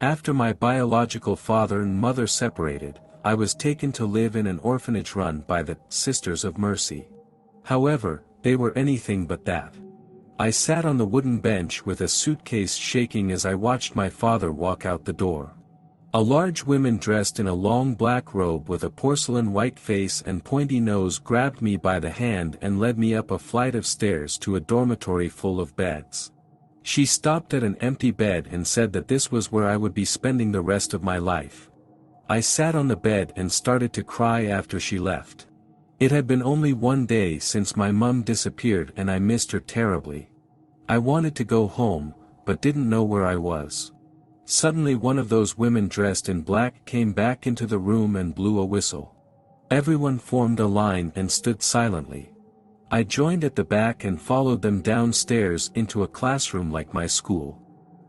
After my biological father and mother separated, I was taken to live in an orphanage run by the Sisters of Mercy. However, they were anything but that. I sat on the wooden bench with a suitcase shaking as I watched my father walk out the door. A large woman dressed in a long black robe with a porcelain white face and pointy nose grabbed me by the hand and led me up a flight of stairs to a dormitory full of beds. She stopped at an empty bed and said that this was where I would be spending the rest of my life. I sat on the bed and started to cry after she left. It had been only one day since my mum disappeared and I missed her terribly. I wanted to go home, but didn't know where I was. Suddenly one of those women dressed in black came back into the room and blew a whistle. Everyone formed a line and stood silently. I joined at the back and followed them downstairs into a classroom like my school.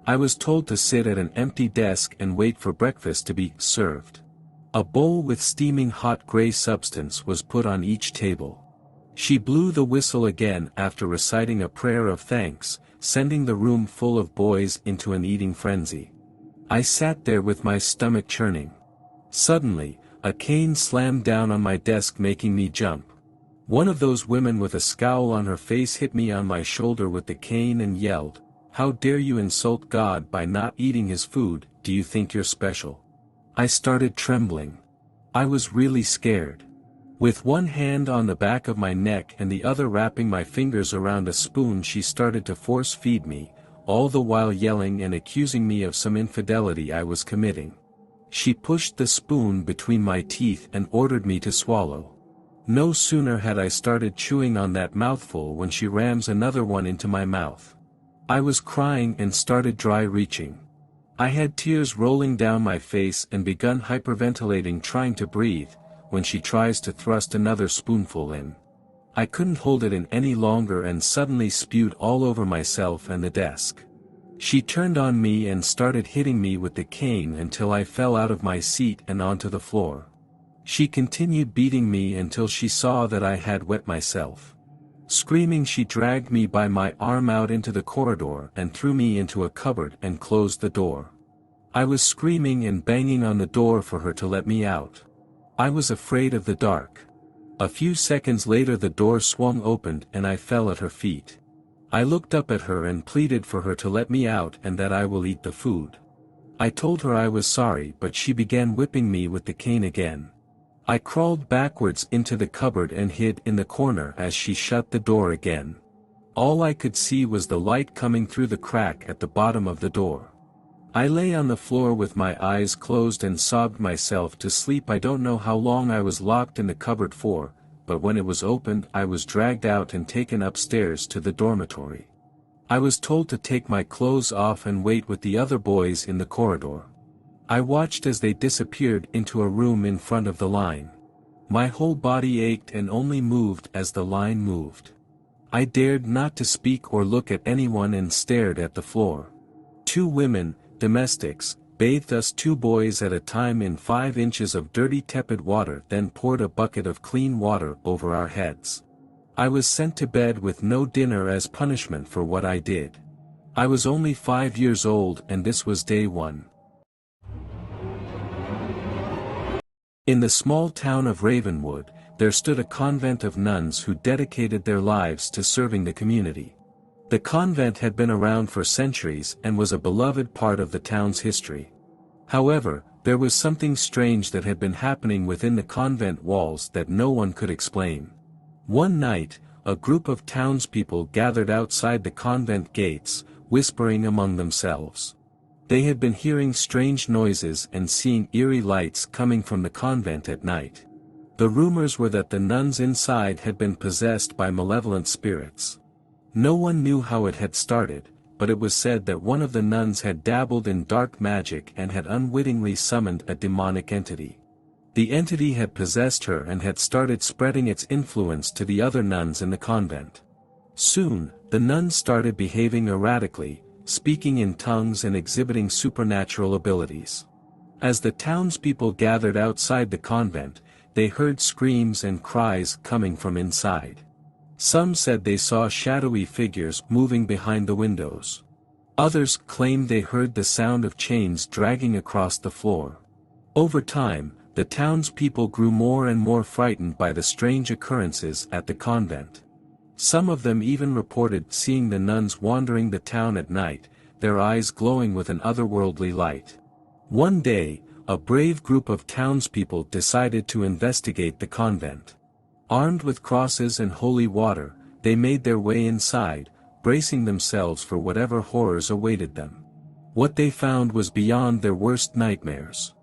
I was told to sit at an empty desk and wait for breakfast to be served. A bowl with steaming hot gray substance was put on each table. She blew the whistle again after reciting a prayer of thanks, sending the room full of boys into an eating frenzy. I sat there with my stomach churning. Suddenly, a cane slammed down on my desk making me jump. One of those women with a scowl on her face hit me on my shoulder with the cane and yelled, "How dare you insult God by not eating his food, do you think you're special?" I started trembling. I was really scared. With one hand on the back of my neck and the other wrapping my fingers around a spoon she started to force feed me, all the while yelling and accusing me of some infidelity I was committing. She pushed the spoon between my teeth and ordered me to swallow. No sooner had I started chewing on that mouthful when she rams another one into my mouth. I was crying and started dry reaching. I had tears rolling down my face and begun hyperventilating trying to breathe, when she tries to thrust another spoonful in. I couldn't hold it in any longer and suddenly spewed all over myself and the desk. She turned on me and started hitting me with the cane until I fell out of my seat and onto the floor. She continued beating me until she saw that I had wet myself. Screaming, she dragged me by my arm out into the corridor and threw me into a cupboard and closed the door. I was screaming and banging on the door for her to let me out. I was afraid of the dark. A few seconds later the door swung open and I fell at her feet. I looked up at her and pleaded for her to let me out and that I will eat the food. I told her I was sorry, but she began whipping me with the cane again. I crawled backwards into the cupboard and hid in the corner as she shut the door again. All I could see was the light coming through the crack at the bottom of the door. I lay on the floor with my eyes closed and sobbed myself to sleep. I don't know how long I was locked in the cupboard for, but when it was opened I was dragged out and taken upstairs to the dormitory. I was told to take my clothes off and wait with the other boys in the corridor. I watched as they disappeared into a room in front of the line. My whole body ached and only moved as the line moved. I dared not to speak or look at anyone and stared at the floor. 2 women, domestics, bathed us 2 boys at a time in 5 inches of dirty tepid water, then poured a bucket of clean water over our heads. I was sent to bed with no dinner as punishment for what I did. I was only 5 years old and this was day 1. In the small town of Ravenwood, there stood a convent of nuns who dedicated their lives to serving the community. The convent had been around for centuries and was a beloved part of the town's history. However, there was something strange that had been happening within the convent walls that no one could explain. One night, a group of townspeople gathered outside the convent gates, whispering among themselves. They had been hearing strange noises and seeing eerie lights coming from the convent at night. The rumors were that the nuns inside had been possessed by malevolent spirits. No one knew how it had started, but it was said that one of the nuns had dabbled in dark magic and had unwittingly summoned a demonic entity. The entity had possessed her and had started spreading its influence to the other nuns in the convent. Soon, the nuns started behaving erratically, speaking in tongues and exhibiting supernatural abilities. As the townspeople gathered outside the convent, they heard screams and cries coming from inside. Some said they saw shadowy figures moving behind the windows. Others claimed they heard the sound of chains dragging across the floor. Over time, the townspeople grew more and more frightened by the strange occurrences at the convent. Some of them even reported seeing the nuns wandering the town at night, their eyes glowing with an otherworldly light. One day, a brave group of townspeople decided to investigate the convent. Armed with crosses and holy water, they made their way inside, bracing themselves for whatever horrors awaited them. What they found was beyond their worst nightmares.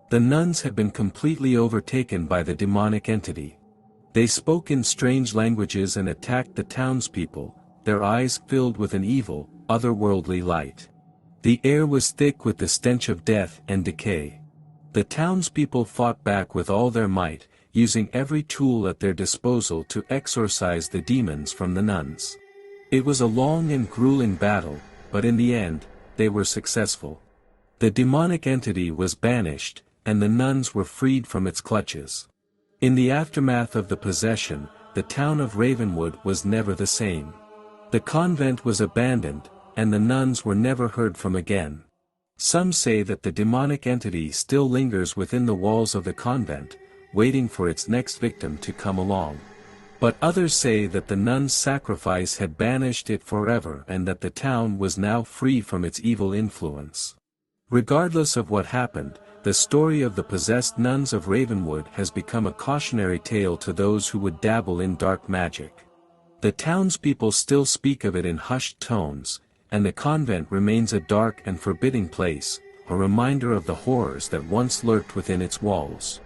The nuns had been completely overtaken by the demonic entity. They spoke in strange languages and attacked the townspeople, their eyes filled with an evil, otherworldly light. The air was thick with the stench of death and decay. The townspeople fought back with all their might, using every tool at their disposal to exorcise the demons from the nuns. It was a long and grueling battle, but in the end, they were successful. The demonic entity was banished, and the nuns were freed from its clutches. In the aftermath of the possession, the town of Ravenwood was never the same. The convent was abandoned, and the nuns were never heard from again. Some say that the demonic entity still lingers within the walls of the convent, waiting for its next victim to come along. But others say that the nuns' sacrifice had banished it forever and that the town was now free from its evil influence. Regardless of what happened, the story of the possessed nuns of Ravenwood has become a cautionary tale to those who would dabble in dark magic. The townspeople still speak of it in hushed tones, and the convent remains a dark and forbidding place, a reminder of the horrors that once lurked within its walls.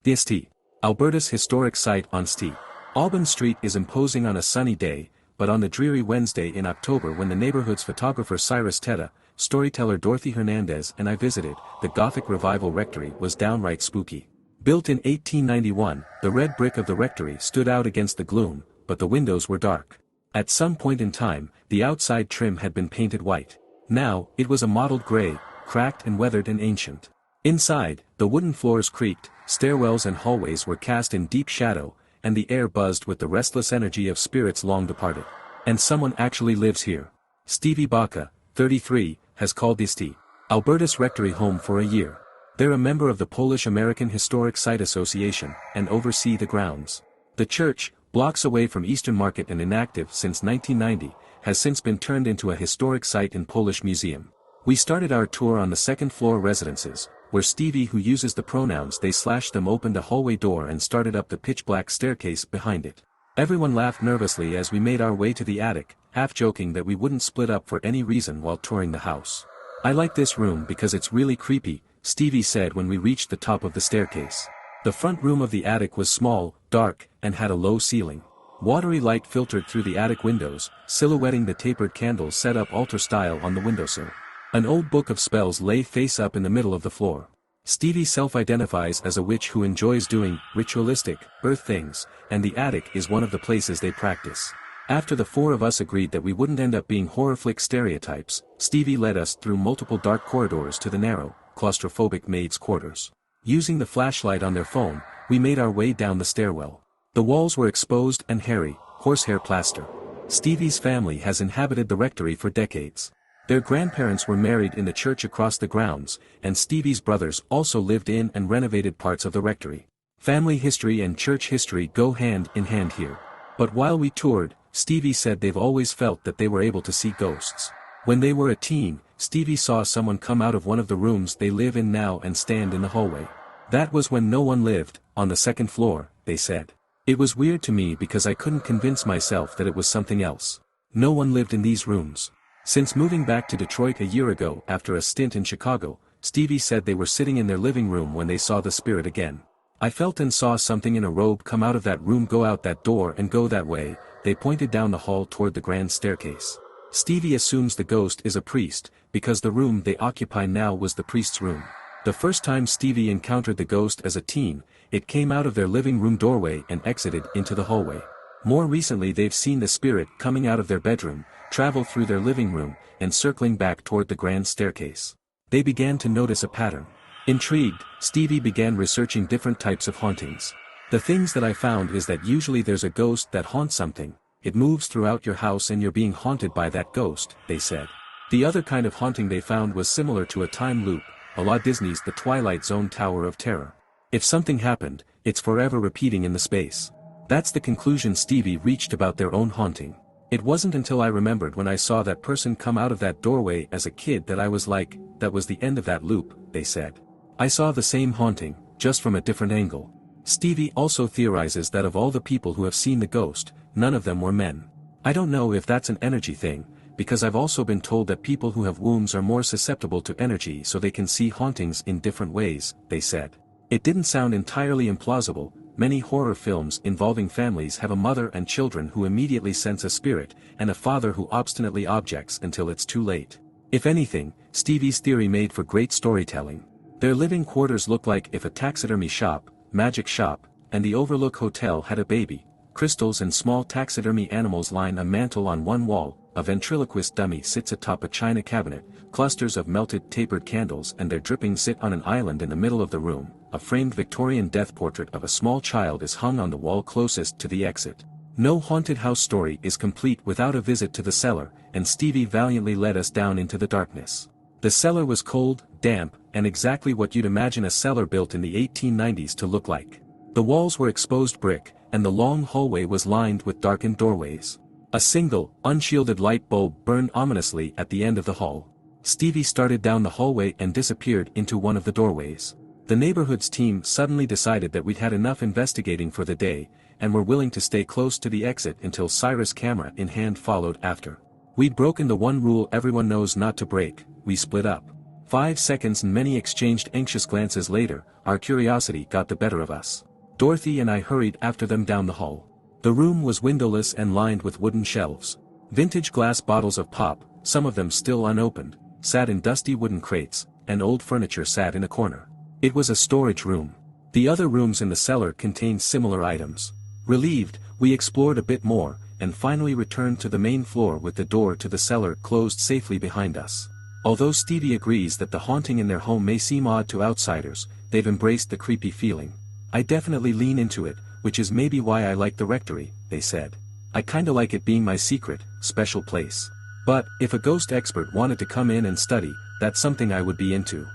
The St. Albertus Historic Site on St. Alban Street is imposing on a sunny day, but on the dreary Wednesday in October when the neighborhood's photographer Cyrus Teta, storyteller Dorothy Hernandez and I visited, the Gothic Revival Rectory was downright spooky. Built in 1891, the red brick of the rectory stood out against the gloom, but the windows were dark. At some point in time, the outside trim had been painted white. Now, it was a mottled gray, cracked and weathered and ancient. Inside, the wooden floors creaked, stairwells and hallways were cast in deep shadow, and the air buzzed with the restless energy of spirits long departed. And someone actually lives here. Stevie Baca, 33, has called the St. Albertus Rectory home for a year. They're a member of the Polish-American Historic Site Association, and oversee the grounds. The church, blocks away from Eastern Market and inactive since 1990, has since been turned into a historic site and Polish museum. We started our tour on the second-floor residences, where Stevie, who uses the pronouns they/them, opened a hallway door and started up the pitch-black staircase behind it. Everyone laughed nervously as we made our way to the attic, half joking that we wouldn't split up for any reason while touring the house. "I like this room because it's really creepy," Stevie said when we reached the top of the staircase. The front room of the attic was small, dark, and had a low ceiling. Watery light filtered through the attic windows, silhouetting the tapered candles set up altar-style on the windowsill. An old book of spells lay face up in the middle of the floor. Stevie self-identifies as a witch who enjoys doing ritualistic, earth things, and the attic is one of the places they practice. After the four of us agreed that we wouldn't end up being horror flick stereotypes, Stevie led us through multiple dark corridors to the narrow, claustrophobic maid's quarters. Using the flashlight on their phone, we made our way down the stairwell. The walls were exposed and hairy, horsehair plaster. Stevie's family has inhabited the rectory for decades. Their grandparents were married in the church across the grounds, and Stevie's brothers also lived in and renovated parts of the rectory. Family history and church history go hand in hand here. But while we toured, Stevie said they've always felt that they were able to see ghosts. When they were a teen, Stevie saw someone come out of one of the rooms they live in now and stand in the hallway. That was when no one lived, on the second floor, they said. It was weird to me because I couldn't convince myself that it was something else. No one lived in these rooms. Since moving back to Detroit a year ago after a stint in Chicago, Stevie said they were sitting in their living room when they saw the spirit again. "I felt and saw something in a robe come out of that room, go out that door and go that way." They pointed down the hall toward the grand staircase. Stevie assumes the ghost is a priest, because the room they occupy now was the priest's room. The first time Stevie encountered the ghost as a teen, it came out of their living room doorway and exited into the hallway. More recently they've seen the spirit coming out of their bedroom, travel through their living room, and circling back toward the grand staircase. They began to notice a pattern. Intrigued, Stevie began researching different types of hauntings. "The things that I found is that usually there's a ghost that haunts something. It moves throughout your house and you're being haunted by that ghost, they said. The other kind of haunting they found was similar to a time loop, a la Disney's The Twilight Zone Tower of Terror. If something happened, it's forever repeating in the space. That's the conclusion Stevie reached about their own haunting. It wasn't until I remembered when I saw that person come out of that doorway as a kid that I was like, that was the end of that loop, they said. I saw the same haunting, just from a different angle. Stevie also theorizes that of all the people who have seen the ghost, none of them were men. I don't know if that's an energy thing, because I've also been told that people who have wombs are more susceptible to energy so they can see hauntings in different ways, they said. It didn't sound entirely implausible. Many horror films involving families have a mother and children who immediately sense a spirit, and a father who obstinately objects until it's too late. If anything, Stevie's theory made for great storytelling. Their living quarters look like if a taxidermy shop, magic shop, and the Overlook Hotel had a baby. Crystals and small taxidermy animals line a mantle on one wall, a ventriloquist dummy sits atop a china cabinet, clusters of melted tapered candles and their drippings sit on an island in the middle of the room, a framed Victorian death portrait of a small child is hung on the wall closest to the exit. No haunted house story is complete without a visit to the cellar, and Stevie valiantly led us down into the darkness. The cellar was cold, damp, and exactly what you'd imagine a cellar built in the 1890s to look like. The walls were exposed brick, and the long hallway was lined with darkened doorways. A single, unshielded light bulb burned ominously at the end of the hall. Stevie started down the hallway and disappeared into one of the doorways. The neighborhood's team suddenly decided that we'd had enough investigating for the day, and were willing to stay close to the exit until Cyrus, camera in hand, followed after. We'd broken the one rule everyone knows not to break. We split up. 5 seconds and many exchanged anxious glances later, our curiosity got the better of us. Dorothy and I hurried after them down the hall. The room was windowless and lined with wooden shelves. Vintage glass bottles of pop, some of them still unopened, sat in dusty wooden crates, and old furniture sat in a corner. It was a storage room. The other rooms in the cellar contained similar items. Relieved, we explored a bit more, and finally returned to the main floor with the door to the cellar closed safely behind us. Although Stevie agrees that the haunting in their home may seem odd to outsiders, they've embraced the creepy feeling. I definitely lean into it, which is maybe why I like the rectory, they said. I kinda like it being my secret, special place. But, if a ghost expert wanted to come in and study, that's something I would be into.